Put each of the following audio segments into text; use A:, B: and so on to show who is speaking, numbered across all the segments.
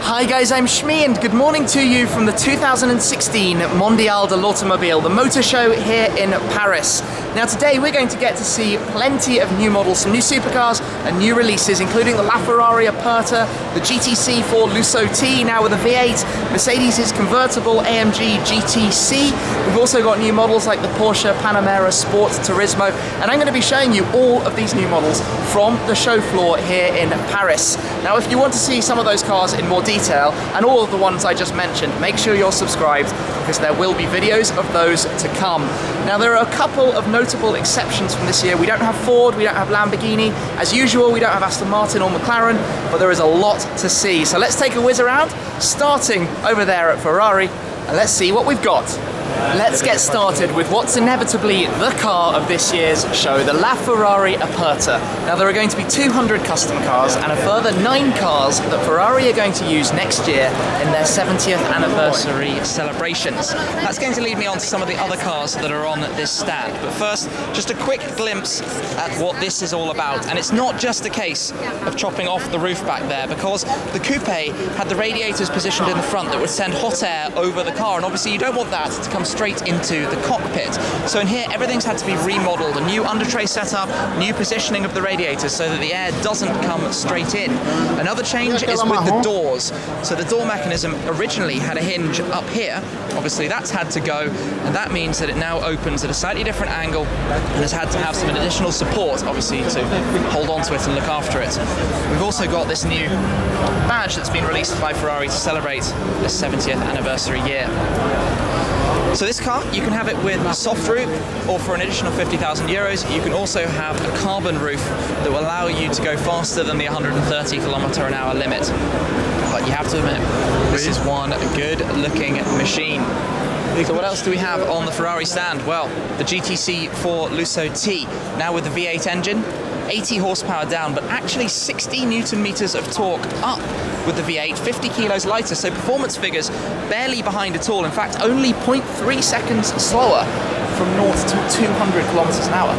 A: Hi guys, I'm Shmi and good morning to you from the 2016 Mondial de l'Automobile, the motor show here in Paris. Now today we're going to get to see plenty of new models, some new supercars and new releases, including the LaFerrari Aperta, the GTC4lusso T, now with a V8, Mercedes' convertible AMG GTC. We've also got new models like the Porsche Panamera Sport Turismo, and I'm going to be showing you all of these new models from the show floor here in Paris. Now if you want to see some of those cars in more detail, and all of the ones I just mentioned, make sure you're subscribed because there will be videos of those to come. Now there are a couple of notable exceptions from this year. We don't have Ford, we don't have Lamborghini. As usual, we don't have Aston Martin or McLaren, but there is a lot to see. So let's take a whiz around, starting over there at Ferrari, and let's see what we've got. Let's get started with what's inevitably the car of this year's show, the LaFerrari Aperta. Now there are going to be 200 custom cars and a further 9 cars that Ferrari are going to use next year in their 70th anniversary celebrations. That's going to lead me on to some of the other cars that are on this stand. But first, just a quick glimpse at what this is all about. And it's not just a case of chopping off the roof back there, because the coupe had the radiators positioned in the front that would send hot air over the car, and obviously you don't want that to come straight into the cockpit. So in here, everything's had to be remodeled, a new under tray setup, new positioning of the radiators so that the air doesn't come straight in. Another change is with the doors. So the door mechanism originally had a hinge up here. Obviously that's had to go, and that means that it now opens at a slightly different angle and has had to have some additional support, obviously, to hold on to it and look after it. We've also got this new badge that's been released by Ferrari to celebrate the 70th anniversary year. So this car, you can have it with a soft roof, or for an additional 50,000 euros, you can also have a carbon roof that will allow you to go faster than the 130 km/h limit. But you have to admit, this is one good looking machine. So what else do we have on the Ferrari stand? Well, the GTC4lusso T, now with the V8 engine, 80 horsepower down, but actually 60 Newton meters of torque up with the V8, 50 kilos lighter, so performance figures barely behind at all. In fact, only 0.3 seconds slower from 0 to 200 kilometers an hour.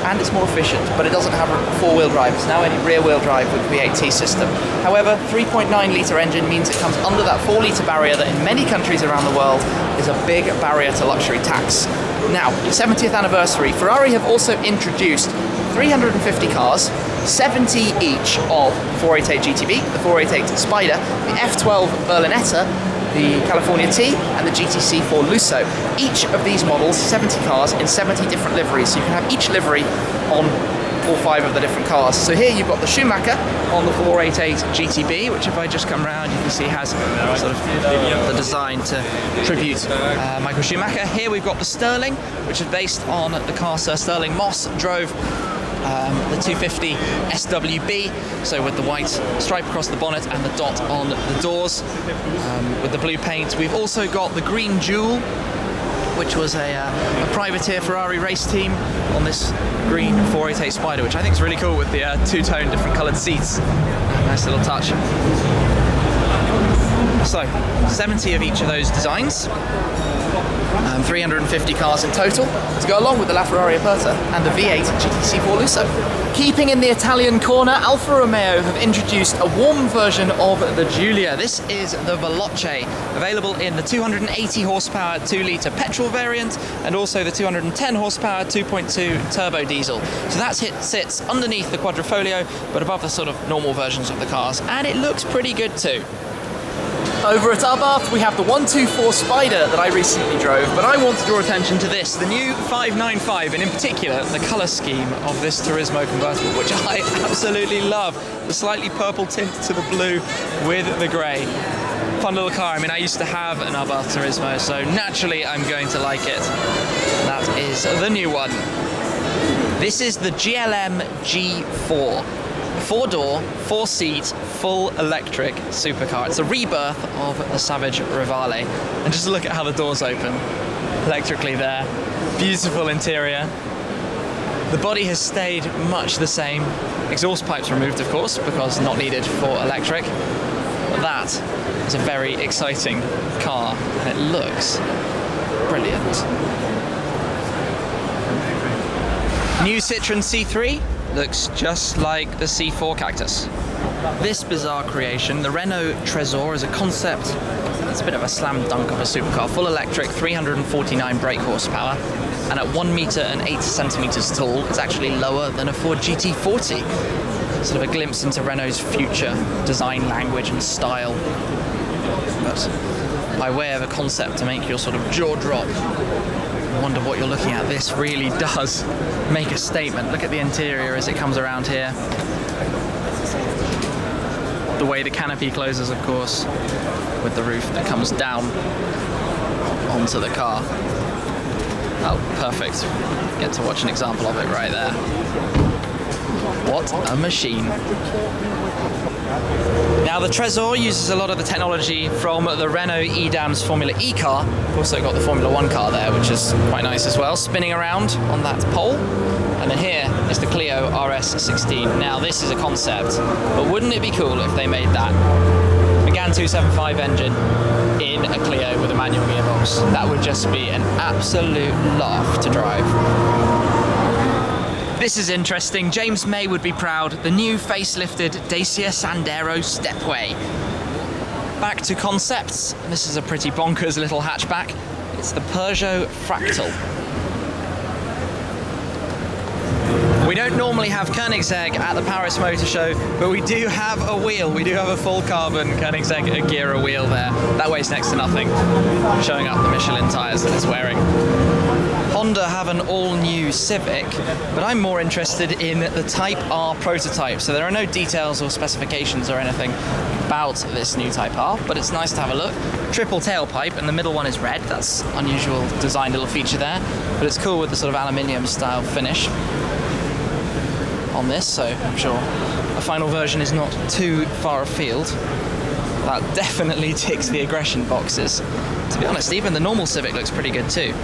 A: And it's more efficient, but it doesn't have a four-wheel drive. It's now only rear-wheel drive with the V8T system. However, 3.9 litre engine means it comes under that 4 litre barrier that in many countries around the world is a big barrier to luxury tax. Now, 70th anniversary, Ferrari have also introduced 350 cars, 70 each of 488 GTB, the 488 Spider, the F12 Berlinetta, the California T, and the GTC4lusso. Each of these models, 70 cars in 70 different liveries, so you can have each livery on all 5 of the different cars. So here you've got the Schumacher on the 488 GTB, which if I just come around, you can see has sort of the design to tribute Michael Schumacher. Here we've got the Sterling, which is based on the car Sir Sterling Moss drove, the 250 SWB, so with the white stripe across the bonnet and the dot on the doors, with the blue paint. We've also got the Green Jewel, which was a privateer Ferrari race team on this green 488 Spider, which I think is really cool with the two-tone different coloured seats. Nice little touch. So, 70 of each of those designs. 350 cars in total to go along with the LaFerrari Aperta and the V8 GTC4lusso. Keeping in the Italian corner, Alfa Romeo have introduced a warm version of the Giulia. This is the Veloce, available in the 280 horsepower 2 litre petrol variant and also the 210 horsepower 2.2 turbo diesel. So that sits underneath the Quadrifoglio but above the sort of normal versions of the cars, and it looks pretty good too. Over at Abarth, we have the 124 Spider that I recently drove, but I want to draw attention to this, the new 595, and in particular, the colour scheme of this Turismo convertible, which I absolutely love. The slightly purple tint to the blue with the grey. Fun little car. I mean, I used to have an Abarth Turismo, so naturally I'm going to like it. That is the new one. This is the GLM G4. 4-door, 4-seat, full electric supercar. It's a rebirth of the Savage Rivale. And just look at how the doors open electrically there. Beautiful interior. The body has stayed much the same. Exhaust pipes removed, of course, because not needed for electric. But that is a very exciting car, and it looks brilliant. New Citroën C3
B: looks just like the C4 Cactus. This bizarre creation, the Renault Trezor, is a concept. It's a bit of a slam dunk of a supercar. Full electric, 349 brake horsepower, and at 1 meter and 8 centimeters tall, it's actually lower than a Ford GT40. Sort of a glimpse into Renault's future design language and style. But by way of a concept to make your sort of jaw drop, wonder what you're looking at, this really does make a statement. Look at the interior as it comes around here. The way the canopy closes, of course, with the roof that comes down onto the car. Oh, perfect. Get to watch an example of it right there. What a machine. Now, the Trezor uses a lot of the technology from the Renault EDAM's Formula E car. We've also got the Formula 1 car there, which is quite nice as well, spinning around on that pole. And then here is the Clio RS16. Now, this is a concept, but wouldn't it be cool if they made that Megane 275 engine in a Clio with a manual gearbox? That would just be an absolute laugh to drive. This is interesting. James May would be proud. The new facelifted Dacia Sandero Stepway. Back to concepts. This is a pretty bonkers little hatchback. It's the Peugeot Fractal. We don't normally have Koenigsegg at the Paris Motorshow, but we do have a wheel. We do have a full carbon Koenigsegg Agera wheel there. That weighs next to nothing, showing up the Michelin tyres that it's wearing. Honda have an all-new Civic, but I'm more interested in the Type R prototype. So there are no details or specifications or anything about this new Type R, but it's nice to have a look. Triple tailpipe, and the middle one is red. That's unusual design little feature there, but it's cool with the sort of aluminium style finish on this, so I'm sure a final version is not too far afield. That definitely ticks the aggression boxes. To be honest, even the normal Civic looks pretty good too.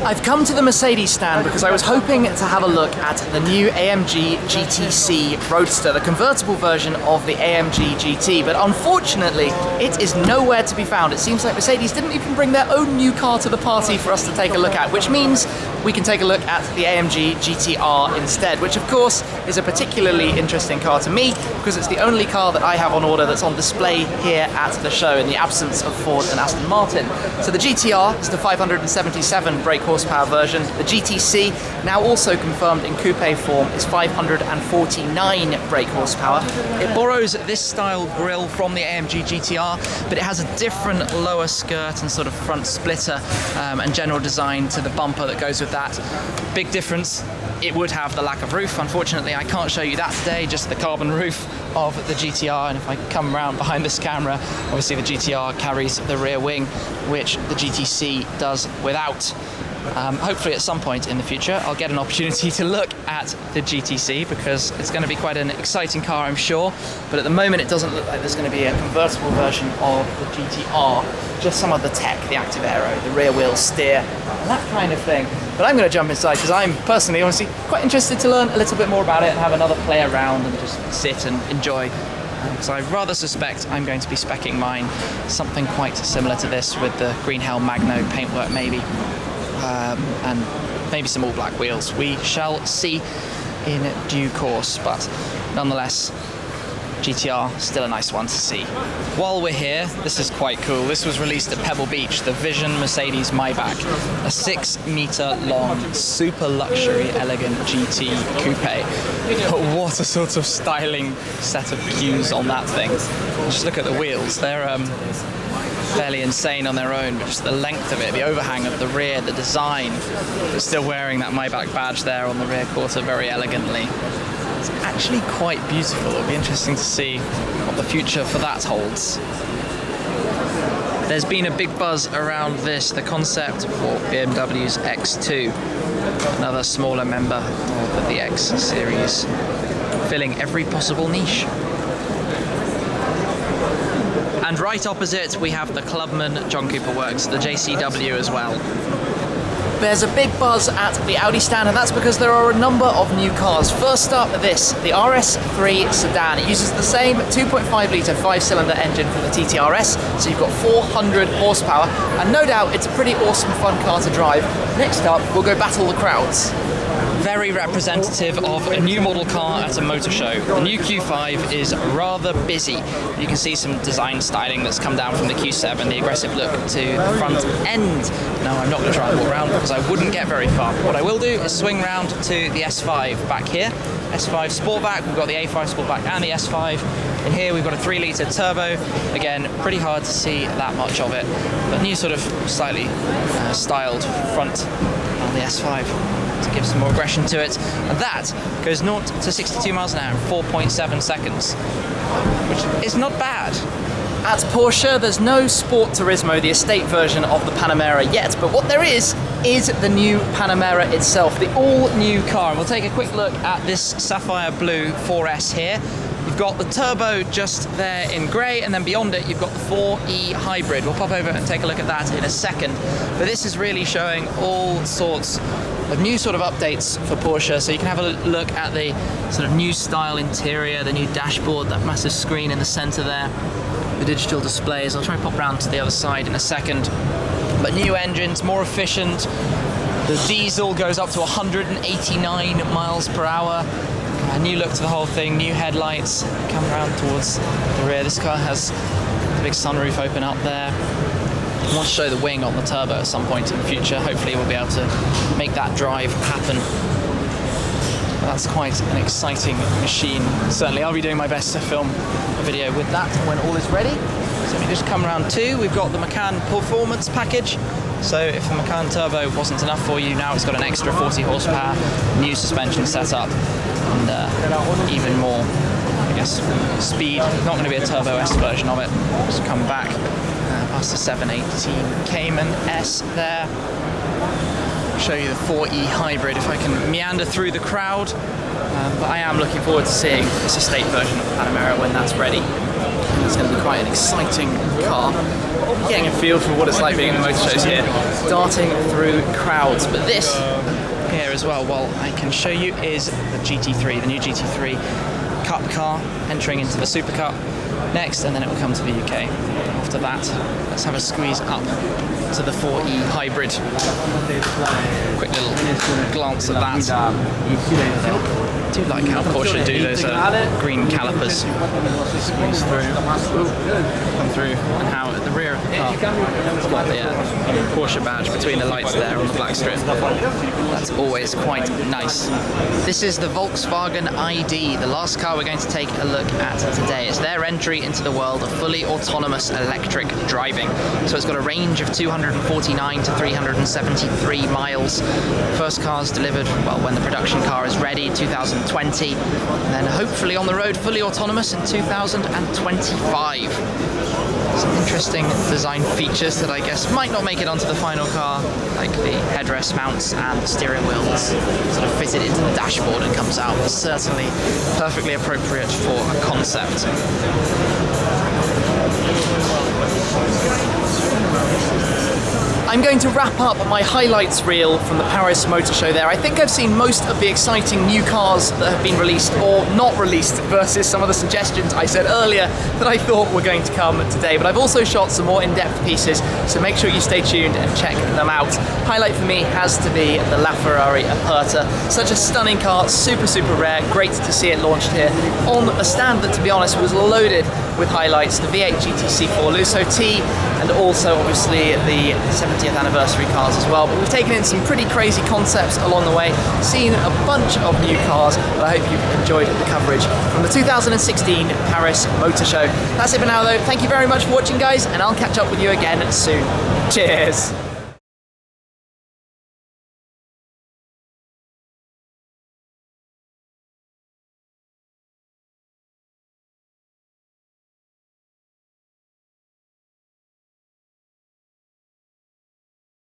A: I've come to the Mercedes stand because I was hoping to have a look at the new AMG GTC Roadster, the convertible version of the AMG GT, but unfortunately it is nowhere to be found. It seems like Mercedes didn't even bring their own new car to the party for us to take a look at, which means we can take a look at the AMG GTR instead, which of course is a particularly interesting car to me because it's the only car that I have on order that's on display here at the show in the absence of Ford and Aston Martin. So the GTR is the 577 brake horsepower version. The GTC, now also confirmed in coupe form, is 549 brake horsepower. It borrows this style grille from the AMG GTR, but it has a different lower skirt and sort of front splitter and general design to the bumper that goes with that. Big difference. It would have the lack of roof. Unfortunately, I can't show you that today, just the carbon roof of the GTR. And if I come around behind this camera, obviously the GTR carries the rear wing, which the GTC does without. Hopefully at some point in the future I'll get an opportunity to look at the GTC because it's going to be quite an exciting car, I'm sure, but at the moment it doesn't look like there's going to be a convertible version of the GTR, just some of the tech, the active aero, the rear wheel steer, and that kind of thing. But I'm going to jump inside because I'm personally honestly quite interested to learn a little bit more about it and have another play around and just sit and enjoy. So I rather suspect I'm going to be speccing mine something quite similar to this with the Green Hell Magno paintwork maybe. And maybe some all black wheels. We shall see in due course, but nonetheless, GTR, still a nice one to see. While we're here, this is quite cool. This was released at Pebble Beach, the Vision Mercedes Maybach, a 6-meter long, super luxury, elegant GT coupe. But what a sort of styling set of cues on that thing. Just look at the wheels. They're fairly insane on their own, but just the length of it, the overhang of the rear, the design, but still wearing that Maybach badge there on the rear quarter very elegantly. It's actually quite beautiful. It'll be interesting to see what the future for that holds. There's been a big buzz around this, the concept for BMW's X2, another smaller member of the X series, filling every possible niche. And right opposite, we have the Clubman John Cooper Works, the JCW as well. There's a big buzz at the Audi stand, and that's because there are a number of new cars. First up, this, the RS3 sedan. It uses the same 2.5-litre 5-cylinder engine from the TTRS, so you've got 400 horsepower, and no doubt it's a pretty awesome, fun car to drive. Next up, we'll go battle the crowds.
B: very representative of a new model car at a motor show. The new Q5 is rather busy. You can see some design styling that's come down from the Q7, the aggressive look to the front end. No, I'm not going to try and walk around because I wouldn't get very far. What I will do is swing round to the S5 back here. S5 Sportback, we've got the A5 Sportback and the S5. In here we've got a 3-litre turbo. Again, pretty hard to see that much of it, but new sort of slightly styled front on the S5 to give some more aggression to it. And that goes 0 to 62 miles an hour in 4.7 seconds, which is not bad.
A: At Porsche, there's no Sport Turismo, the estate version of the Panamera yet, but what there is the new Panamera itself, the all-new car. And we'll take a quick look at this sapphire blue 4S here. You've got the turbo just there in grey, and then beyond it you've got the 4E hybrid. We'll pop over and take a look at that in a second. But this is really showing all sorts of new sort of updates for Porsche. So you can have a look at the sort of new style interior, the new dashboard, that massive screen in the centre there, the digital displays. I'll try and pop around to the other side in a second. But new engines, more efficient. The diesel goes up to 189 miles per hour. A new look to the whole thing, new headlights, come around towards the rear. This car has the big sunroof open up there. I want to show the wing on the turbo at some point in the future. Hopefully we'll be able to make that drive happen. That's quite an exciting machine. Certainly I'll be doing my best to film a video with that when all is ready. So let me just come around too. We've got the Macan Performance package. So if the Macan Turbo wasn't enough for you, now it's got an extra 40 horsepower, new suspension setup, and even more, I guess, speed. Not going to be a Turbo S version of it. Just come back past the 718 Cayman S there. Show you the 4E hybrid if I can meander through the crowd. But I am looking forward to seeing this estate version of the Panamera when that's ready. It's going to be quite an exciting car. Getting a feel for what it's like being in the motor shows here, darting through crowds. But this here as well, I can show you, is the GT3, the new GT3 Cup car entering into the Super Cup next, and then it will come to the UK. After that, let's have a squeeze up to the 4E hybrid. Quick little glance at that. I do like how Porsche do those green calipers. Squeeze through, come through, and how at the rear of the car it's got the Porsche badge between the lights there on the black strip. That's always quite nice. This is the Volkswagen I.D, the last car we're going to take a look at today. It's their entry into the world of fully autonomous electric driving. So it's got a range of 249 to 373 miles. First car's delivered, well, when the production car is ready, 2020, and then hopefully on the road fully autonomous in 2025. Some interesting design features that I guess might not make it onto the final car, like the headrest mounts and the steering wheel that's sort of fitted into the dashboard and comes out. Certainly perfectly appropriate for a concept. I'm going to wrap up my highlights reel from the Paris Motor Show there. I think I've seen most of the exciting new cars that have been released or not released versus some of the suggestions I said earlier that I thought were going to come today. But I've also shot some more in-depth pieces, so make sure you stay tuned and check them out. Highlight for me has to be the LaFerrari Aperta. Such a stunning car, super, super rare. Great to see it launched here on a stand that, to be honest, was loaded with highlights. The V8 GTC4lusso T, and also obviously the 70th anniversary cars as well. But we've taken in some pretty crazy concepts along the way, seen a bunch of new cars, but I hope you've enjoyed the coverage from the 2016 Paris Motor Show. That's it for now though. Thank you very much for watching, guys, and I'll catch up with you again soon. Cheers!